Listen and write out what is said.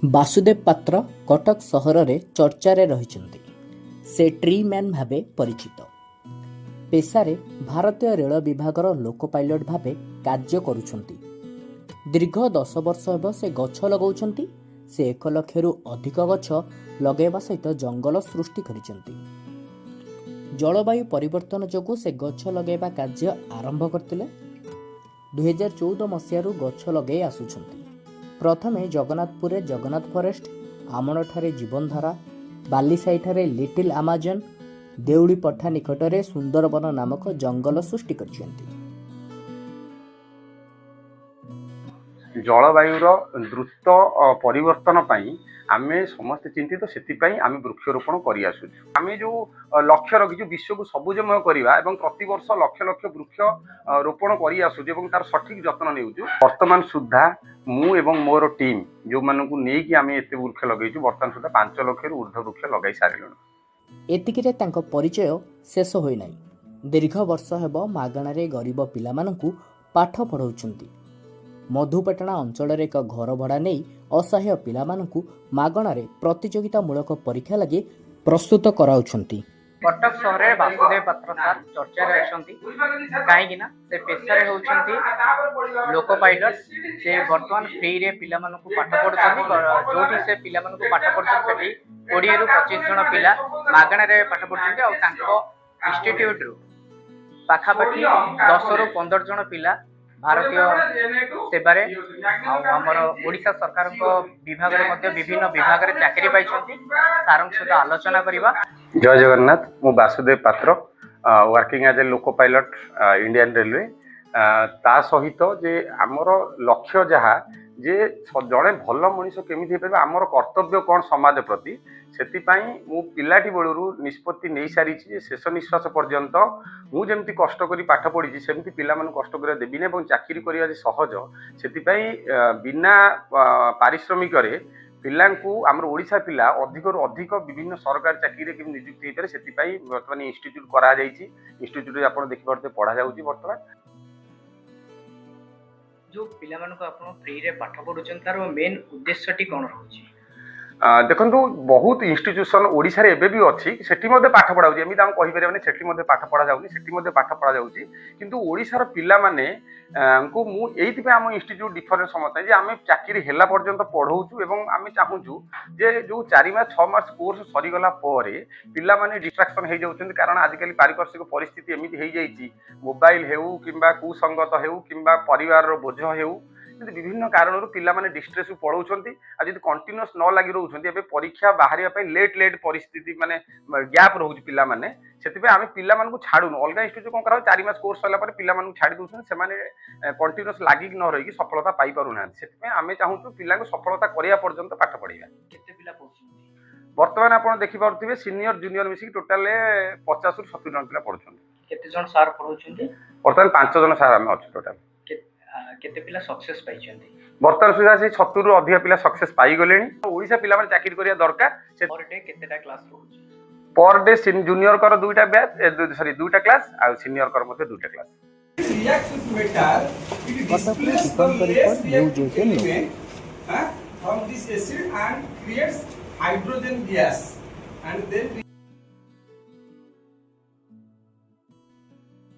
ବାସୁଦେବ ପାତ୍ର କଟକ ସହରରେ ଚର୍ଚ୍ଚାରେ ରହିଛନ୍ତି। ସେ ଟ୍ରି ମ୍ୟାନ୍ ଭାବେ ପରିଚିତ। ପେଶାରେ ଭାରତୀୟ ରେଳ ବିଭାଗର ଲୋକ ପାଇଲଟ ଭାବେ କାର୍ଯ୍ୟ କରୁଛନ୍ତି। ଦୀର୍ଘ 10 ବର୍ଷ ହେବ ସେ ଗଛ ଲଗାଉଛନ୍ତି। ସେ 1 ଲକ୍ଷରୁ ଅଧିକ ଗଛ ଲଗାଇବା ସହିତ ଜଙ୍ଗଲ ସୃଷ୍ଟି କରିଛନ୍ତି। ଜଳବାୟୁ ପରିବର୍ତ୍ତନ ଯୋଗୁଁ ସେ ଗଛ ଲଗାଇବା କାର୍ଯ୍ୟ ଆରମ୍ଭ କରିଥିଲେ। 2014 ମସିହାରୁ ଗଛ ଲଗାଇ ଆସୁଛନ୍ତି। ପ୍ରଥମେ ଜଗନ୍ନାଥପୁରରେ ଜଗନ୍ନାଥ ଫରେଷ୍ଟ, ଆମଣଠାରେ ଜୀବନଧାରା, ବାଲିସାହିଠାରେ ଲିଟିଲ୍ ଆମାଜନ୍, ଦେଉଳି ପଠା ନିକଟରେ ସୁନ୍ଦରବନ ନାମକ ଜଙ୍ଗଲ ସୃଷ୍ଟି କରିଛନ୍ତି। ଜଳବାୟୁର ଦ୍ରୁତ ପରିବର୍ତ୍ତନ ପାଇଁ ଆମେ ସମସ୍ତେ ଚିନ୍ତିତ। ସେଥିପାଇଁ ଆମେ ବୃକ୍ଷରୋପଣ କରି ଆସୁଛୁ। ଆମେ ଯେଉଁ ଲକ୍ଷ୍ୟ ରଖିଛୁ ବିଶ୍ୱକୁ ସବୁଜମୟ କରିବା ଏବଂ ପ୍ରତିବର୍ଷ ଲକ୍ଷ ଲକ୍ଷ ବୃକ୍ଷ ରୋପଣ କରି ଆସୁଛୁ ଏବଂ ତାର ସଠିକ୍ ଯତ୍ନ ନେଉଛୁ। ବର୍ତ୍ତମାନ ସୁଦ୍ଧା ମୁଁ ଏବଂ ମୋର ଟିମ୍ ଯେଉଁମାନଙ୍କୁ ନେଇକି ଆମେ ଏତେ ବୃକ୍ଷ ଲଗେଇଛୁ, ବର୍ତ୍ତମାନ ସୁଦ୍ଧା 5 ଲକ୍ଷରୁ ଉର୍ଦ୍ଧ୍ୱ ବୃକ୍ଷ ଲଗାଇ ସାରିଲୁଣି। ଏତିକିରେ ତାଙ୍କ ପରିଚୟ ଶେଷ ହୋଇନାହିଁ। ଦୀର୍ଘ ବର୍ଷ ହେବ ମାଗଣାରେ ଗରିବ ପିଲାମାନଙ୍କୁ ପାଠ ପଢ଼ାଉଛନ୍ତି। ମଧୁପାଟଣା ଅଞ୍ଚଳରେ ଏକ ଘର ଭଡ଼ା ନେଇ ଅସହାୟ ପିଲାମାନଙ୍କୁ ମାଗଣାରେ ପ୍ରତିଯୋଗିତାମୂଳକ ପରୀକ୍ଷା ଲାଗି ପ୍ରସ୍ତୁତ କରାଉଛନ୍ତି। କଟକ ସହରରେ ବାସୁଦେବ ପାତ୍ର ସାର୍ ଚର୍ଚ୍ଚାରେ ଅଛନ୍ତି। କାହିଁକି ନା ସେ ପେଶାରେ ହେଉଛନ୍ତି ଲୋକ ପାଇଲଟ। ସେ ବର୍ତ୍ତମାନ ଫ୍ରିରେ ପିଲାମାନଙ୍କୁ ପାଠ ପଢ଼ୁଛନ୍ତି। ଯେଉଁଠି ସେ ପିଲାମାନଙ୍କୁ ପାଠ ପଢ଼ୁଛନ୍ତି ସେଠି 20ରୁ 25 ଜଣ ପିଲା ମାଗଣାରେ ପାଠ ପଢ଼ୁଛନ୍ତି। ଆଉ ତାଙ୍କ ଇନଷ୍ଟିଟ୍ୟୁଟରୁ ପାଖାପାଖି 10ରୁ 15 ଜଣ ପିଲା ଭାରତୀୟ ସେବାରେ ଆଉ ଆମର ଓଡ଼ିଶା ସରକାରଙ୍କ ବିଭାଗରେ ମଧ୍ୟ ବିଭିନ୍ନ ବିଭାଗରେ ଚାକିରି ପାଇଛନ୍ତି। ସାରଙ୍କ ସହିତ ଆଲୋଚନା କରିବା। ଜୟ ଜଗନ୍ନାଥ। ମୁଁ ବାସୁଦେବ ପାତ୍ର, ୱାର୍କିଂ ଆଜ୍ ଏ ଲୋକ ପାଇଲଟ ଇଣ୍ଡିଆନ୍ ରେଲୱେ। ତା ସହିତ ଯେ ଆମର ଲକ୍ଷ୍ୟ ଯାହା ଯେ ଜଣେ ଭଲ ମଣିଷ କେମିତି ହେଇପାରିବ, ଆମର କର୍ତ୍ତବ୍ୟ କ'ଣ ସମାଜ ପ୍ରତି, ସେଥିପାଇଁ ମୁଁ ପିଲାଟି ବେଳରୁ ନିଷ୍ପତ୍ତି ନେଇସାରିଛି ଯେ ଶେଷ ନିଶ୍ୱାସ ପର୍ଯ୍ୟନ୍ତ ମୁଁ ଯେମିତି କଷ୍ଟ କରି ପାଠ ପଢ଼ିଛି ସେମିତି ପିଲାମାନଙ୍କୁ କଷ୍ଟ କରିବା ଦେବିନି ଏବଂ ଚାକିରି କରିବା ଯେ ସହଜ, ସେଥିପାଇଁ ବିନା ପାରିଶ୍ରମିକରେ ପିଲାଙ୍କୁ ଆମର ଓଡ଼ିଶା ପିଲା ଅଧିକରୁ ଅଧିକ ବିଭିନ୍ନ ସରକାରୀ ଚାକିରିରେ କେମିତି ନିଯୁକ୍ତି ହେଇପାରେ ସେଥିପାଇଁ ବର୍ତ୍ତମାନ ଇନଷ୍ଟିଚ୍ୟୁଟ୍ କରାଯାଇଛି। ଇନଷ୍ଟିଚ୍ୟୁଟ୍ରେ ଆପଣ ଦେଖିପାରୁଥିବେ ପଢ଼ାଯାଉଛି। ବର୍ତ୍ତମାନ ଯେଉଁ ପିଲାମାନଙ୍କୁ ଆପଣ ଫ୍ରିରେ ପାଠ ପଢ଼ୁଛନ୍ତି ତାର ମେନ୍ ଉଦ୍ଦେଶ୍ୟଟି କ'ଣ ରହୁଛି? ଦେଖନ୍ତୁ, ବହୁତ ଇନଷ୍ଟିଚ୍ୟୁସନ୍ ଓଡ଼ିଶାରେ ଏବେ ବି ଅଛି, ସେଠି ମଧ୍ୟ ପାଠ ପଢ଼ାଉଛି। ଏମିତି ଆମେ କହିପାରିବାନି ସେଠି ମଧ୍ୟ ପାଠ ପଢ଼ାଯାଉନି, ସେଠି ମଧ୍ୟ ପାଠ ପଢ଼ାଯାଉଛି। କିନ୍ତୁ ଓଡ଼ିଶାର ପିଲାମାନେ ଙ୍କୁ ମୁଁ ଏଇଥିପାଇଁ ଆମ ଇନଷ୍ଟିଚ୍ୟୁଟ୍ ଡିଫରେନ୍ସ ସମସ୍ତେ ଯେ ଆମେ ଚାକିରି ହେଲା ପର୍ଯ୍ୟନ୍ତ ପଢ଼ଉଛୁ ଏବଂ ଆମେ ଚାହୁଁଛୁ ଯେ ଯେଉଁ 4 ମାସ 6 ମାସ କୋର୍ସ ସରିଗଲା ପରେ ପିଲାମାନେ ଡିଷ୍ଟ୍ରାକ୍ସନ୍ ହେଇଯାଉଛନ୍ତି। କାରଣ ଆଜିକାଲି ପାରିପାର୍ଶ୍ୱିକ ପରିସ୍ଥିତି ଏମିତି ହେଇଯାଇଛି, ମୋବାଇଲ ହେଉ କିମ୍ବା କୁସଙ୍ଗତ ହେଉ କିମ୍ବା ପରିବାରର ବୋଝ ହେଉ, କିନ୍ତୁ ବିଭିନ୍ନ କାରଣରୁ ପିଲାମାନେ ଡିଷ୍ଟ୍ରେସକୁ ପଳାଉଛନ୍ତି। ଆଉ ଯଦି କଣ୍ଟିନ୍ୟୁଅସ୍ ନ ଲାଗି ରହୁଛନ୍ତି, ଏବେ ପରୀକ୍ଷା ବାହାରିବା ପାଇଁ ଲେଟ୍ ପରିସ୍ଥିତି ମାନେ ଗ୍ୟାପ୍ ରହୁଛି ପିଲାମାନେ। ସେଥିପାଇଁ ଆମେ ପିଲାମାନଙ୍କୁ ଛାଡ଼ୁନୁ। ଅଲଗା ଇନଷ୍ଟିଚ୍ୟୁଟ୍ କ'ଣ କରାଯାଉଛି, 4 ମାସ କୋର୍ସ ସରିଲା ପରେ ପିଲାମାନଙ୍କୁ ଛାଡ଼ି ଦେଉଛନ୍ତି। ସେମାନେ କଣ୍ଟିନ୍ୟୁଅସ୍ ଲାଗିକି ନ ରହିକି ସଫଳତା ପାଇପାରୁନାହାନ୍ତି। ସେଥିପାଇଁ ଆମେ ଚାହୁଁଛୁ ପିଲାଙ୍କୁ ସଫଳତା କରିବା ପର୍ଯ୍ୟନ୍ତ ପାଠ ପଢ଼େଇବା। କେତେ ପିଲା ପଢ଼ୁଛନ୍ତି? ବର୍ତ୍ତମାନ ଆପଣ ଦେଖିପାରୁଥିବେ ସିନିୟର ଜୁନିୟର ମିଶିକି ଟୋଟାଲ 50ରୁ 70 ଜଣ ପିଲା ପଢ଼ୁଛନ୍ତି। କେତେ ଜଣ ସାର୍ ପଢ଼ଉଛନ୍ତି? ବର୍ତ୍ତମାନ 5 ଜଣ ସାର୍ ଆମେ ଅଛୁ ଟୋଟାଲ। କେତେ ପିଲା ସକ୍ସେସ୍ ପାଇଛନ୍ତି? ବର୍ତ୍ତମାନ ସୁଦ୍ଧା ସେ 70ରୁ ଅଧିକ ପିଲା ସକ୍ସେସ୍ ପାଇଗଲେଣି। ଓଡ଼ିଶା ପିଲାମାନେ ଚାକିରି କରିବା ଦରକାର। ପର ଡେ କେତେଟା କ୍ଲାସ୍ ରହୁଛି? पर डे जूनियर 2टा बैच सॉरी 2टा क्लास और सीनियर मध्य 2टा class. reacts with metal, it displaces the less reactive element from this acid and creates hydrogen gas, and then